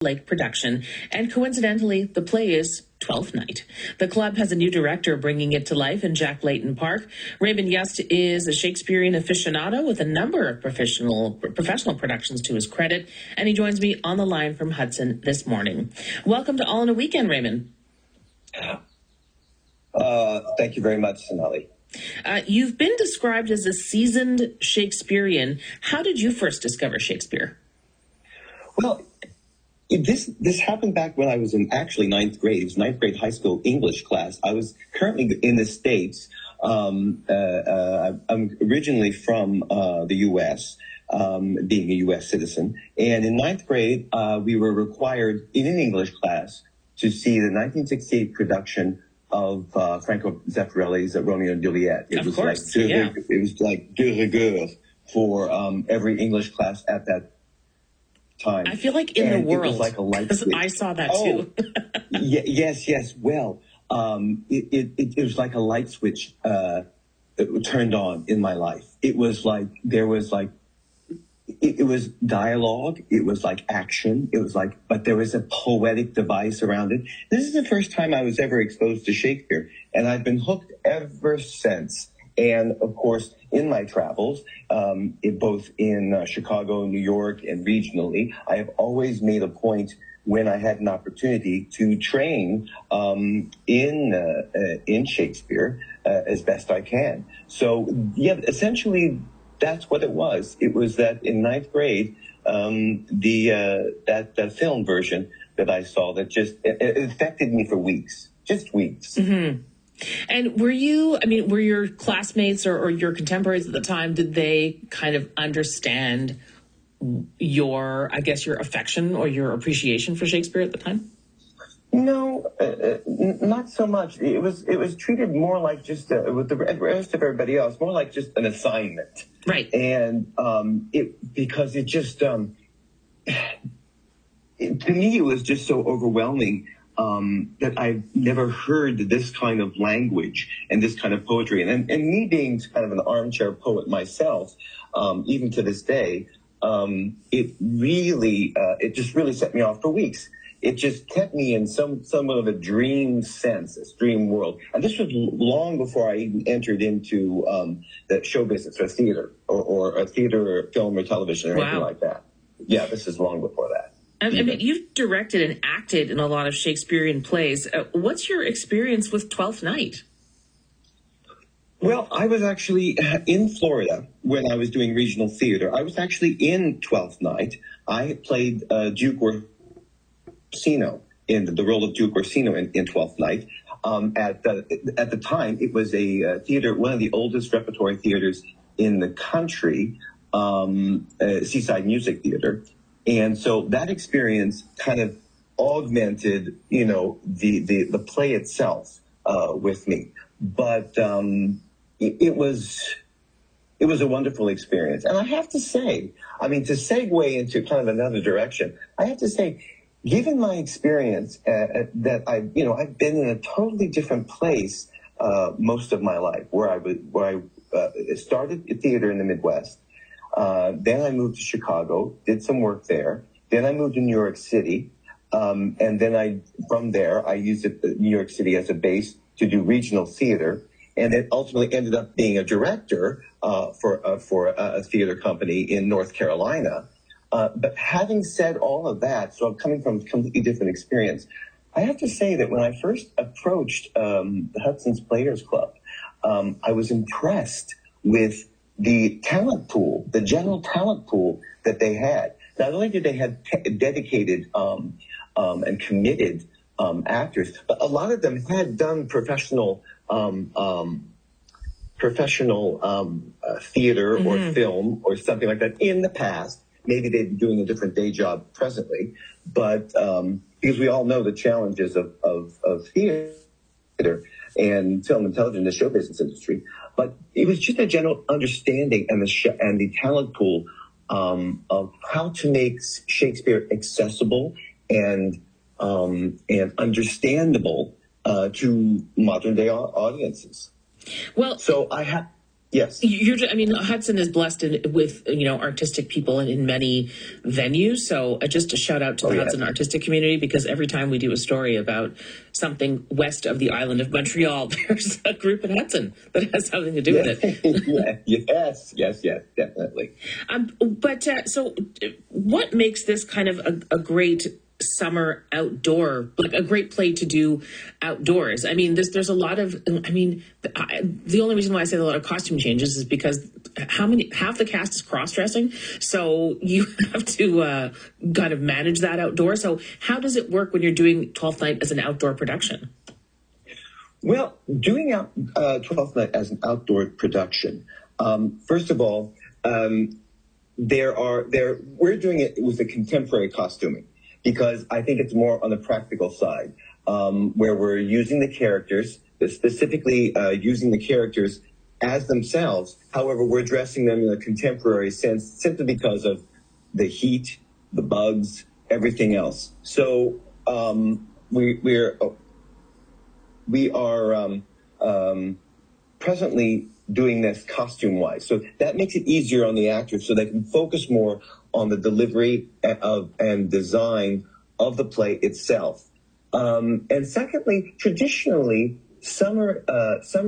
Lake production, and coincidentally, the play is Twelfth Night. The club has a new director bringing it to life in Jack Layton Park. Raymond Yust is a Shakespearean aficionado with a number of professional productions to his credit, and he joins me on the line from Hudson this morning. Welcome to All in a Weekend, Raymond. Thank you very much, Sonali. You've been described as a seasoned Shakespearean. How did you first discover Shakespeare? Well, this happened back when I was in actually ninth grade. It was ninth grade high school English class. I was currently in the States. I'm originally from the U.S., being a U.S. citizen. And in ninth grade, we were required in an English class to see the 1968 production of Franco Zeffirelli's Romeo and Juliet. It was like de rigueur for every English class at that time. I feel like in the world, it was like a light switch. I saw that too. Yes. Well, it was like a light switch turned on in my life. It was like it was dialogue. It was like action. It was like, but there was a poetic device around it. This is the first time I was ever exposed to Shakespeare, and I've been hooked ever since. And of course, in my travels, both in Chicago, New York, and regionally, I have always made a point when I had an opportunity to train in Shakespeare as best I can. So, yeah, essentially, that's what it was. It was that in ninth grade, that film version that I saw that just it affected me for weeks, just weeks. Mm-hmm. And were your classmates or your contemporaries at the time, did they kind of understand your affection or your appreciation for Shakespeare at the time? No, not so much. It was treated more like just with the rest of everybody else, more like just an assignment. Right. And because it just to me it was just so overwhelming. That I've never heard this kind of language and this kind of poetry. And me being kind of an armchair poet myself, even to this day, it just really set me off for weeks. It just kept me in somewhat of a dream sense, a dream world. And this was long before I even entered into the show business or theater or a theater or film or television or anything like that. Yeah, this is long before that. I mean, you've directed and acted in a lot of Shakespearean plays. What's your experience with Twelfth Night? Well, I was actually in Florida when I was doing regional theater. I was actually in Twelfth Night. I played Duke Orsino in the role of Duke Orsino in Twelfth Night. At the time, it was a theater, one of the oldest repertory theaters in the country, Seaside Music Theater. And so that experience kind of augmented, the play itself with me. But it was a wonderful experience. And I have to say, to segue into kind of another direction, I have to say, given my experience that I've been in a totally different place most of my life, where I started theater in the Midwest. Then I moved to Chicago, did some work there. Then I moved to New York City. And then from there, I used New York City as a base to do regional theater. And it ultimately ended up being a director for a theater company in North Carolina. But having said all of that, so I'm coming from a completely different experience. I have to say that when I first approached the Hudson's Players Club, I was impressed with the talent pool, the general talent pool that they had. Not only did they have dedicated and committed actors, but a lot of them had done professional theater or film or something like that in the past. Maybe they'd be doing a different day job presently, but because we all know the challenges of theater and film and television, the show business industry. But it was just a general understanding and the talent pool of how to make Shakespeare accessible and understandable to modern day audiences. Well, so I have. Yes. I mean, Hudson is blessed with, artistic people in many venues. So just a shout out to the Hudson artistic community, because every time we do a story about something west of the island of Montreal, there's a group in Hudson that has something to do with it. Yes, definitely. So what makes this kind of a great summer outdoor, like a great play to do outdoors? I mean, there's a lot of, the only reason why I say a lot of costume changes is because half the cast is cross-dressing. So you have to kind of manage that outdoor. So how does it work when you're doing 12th Night as an outdoor production? Well, doing 12th Night as an outdoor production, first of all, we're doing it with a contemporary costuming, because I think it's more on the practical side, where we're using the characters, specifically using the characters as themselves. However, we're dressing them in a contemporary sense simply because of the heat, the bugs, everything else. So we are presently doing this costume-wise. So that makes it easier on the actors, so they can focus more on the delivery and design of the play itself. And secondly, traditionally, summer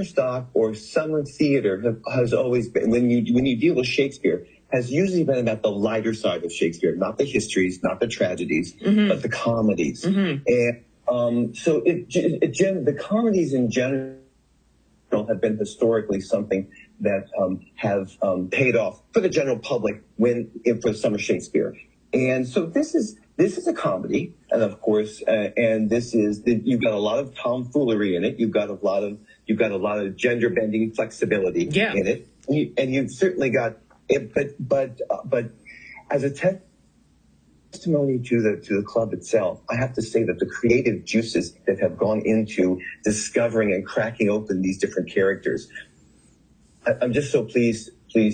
stock or summer theater has always been, when you deal with Shakespeare, has usually been about the lighter side of Shakespeare, not the histories, not the tragedies, but the comedies. And so the comedies in general have been historically something that have paid off for the general public for summer Shakespeare. And so this is a comedy, and of course, you've got a lot of tomfoolery in it. You've got a lot of gender bending flexibility in it, and you've certainly got it. But as a testimony to the club itself, I have to say that the creative juices that have gone into discovering and cracking open these different characters, I'm just so pleased to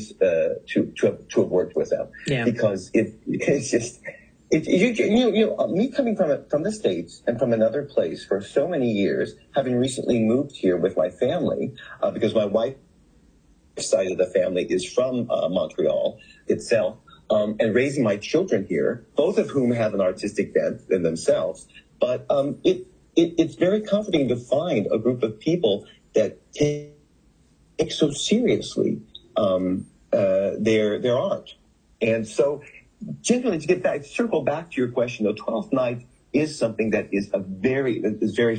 have worked with them, because it's just me coming from the States and from another place for so many years, having recently moved here with my family, because my wife's side of the family is from Montreal itself. And raising my children here, both of whom have an artistic bent in themselves. But it's very comforting to find a group of people that take so seriously their art. And so, generally, circle back to your question, though, 12th Night is something that is very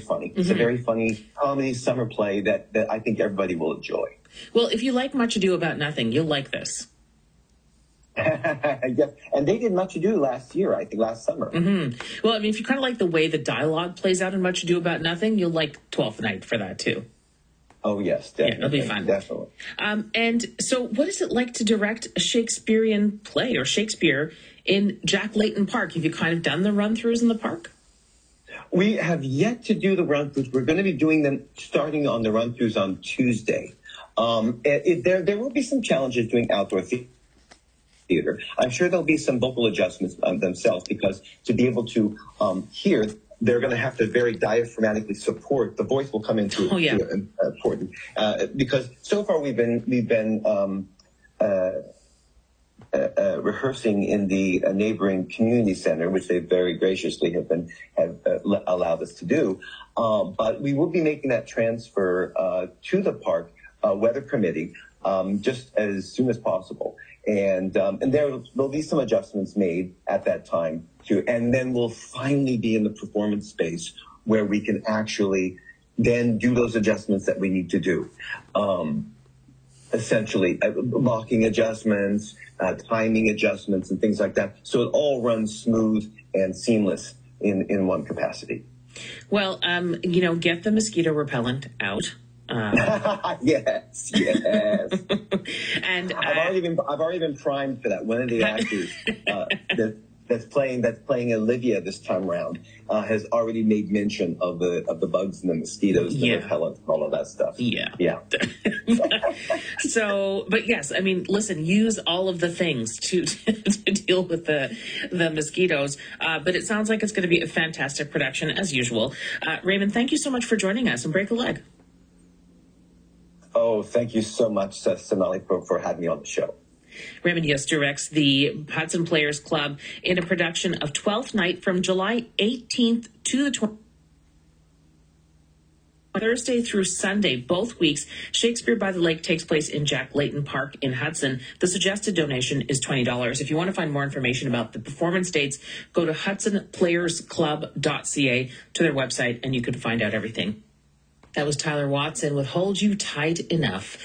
funny. It's a very funny comedy summer play that I think everybody will enjoy. Well, if you like Much Ado About Nothing, you'll like this. Yeah, and they did Much Ado last summer. Well, I mean, if you kind of like the way the dialogue plays out in Much Ado About Nothing, you'll like 12th Night for that too. Oh yes, definitely. Yeah, it'll be fun. Definitely. And so, what is it like to direct a Shakespearean play or Shakespeare in Jack Layton Park? Have you kind of done the run-throughs in the park? We have yet to do the run-throughs. We're going to be doing them, starting on the run-throughs on Tuesday. There will be some challenges doing outdoor theater. I'm sure there'll be some vocal adjustments themselves, because to be able to hear, they're going to have to very diaphragmatically support. The voice will come into important, because so far we've been rehearsing in the neighboring community center, which they very graciously have allowed us to do. But we will be making that transfer to the park, weather permitting, just as soon as possible. And there'll be some adjustments made at that time too. And then we'll finally be in the performance space where we can actually then do those adjustments that we need to do. Essentially, locking adjustments, timing adjustments, and things like that. So it all runs smooth and seamless in one capacity. Well, get the mosquito repellent out. Yes. And I've already been primed for that. One of the actors that's playing Olivia this time around has already made mention of the bugs and the mosquitoes, the repellent, and all of that stuff. Yeah. So, but yes, I mean, listen, use all of the things to deal with the mosquitoes. But it sounds like it's going to be a fantastic production as usual. Raymond, thank you so much for joining us, and break a leg. Oh, thank you so much, Sonali, for having me on the show. Raymond Yust directs the Hudson Players Club in a production of 12th Night from July 18th to the 20th. Thursday through Sunday, both weeks. Shakespeare by the Lake takes place in Jack Layton Park in Hudson. The suggested donation is $20. If you want to find more information about the performance dates, go to hudsonplayersclub.ca to their website and you can find out everything. That was Tyler Watson with Hold You Tight Enough.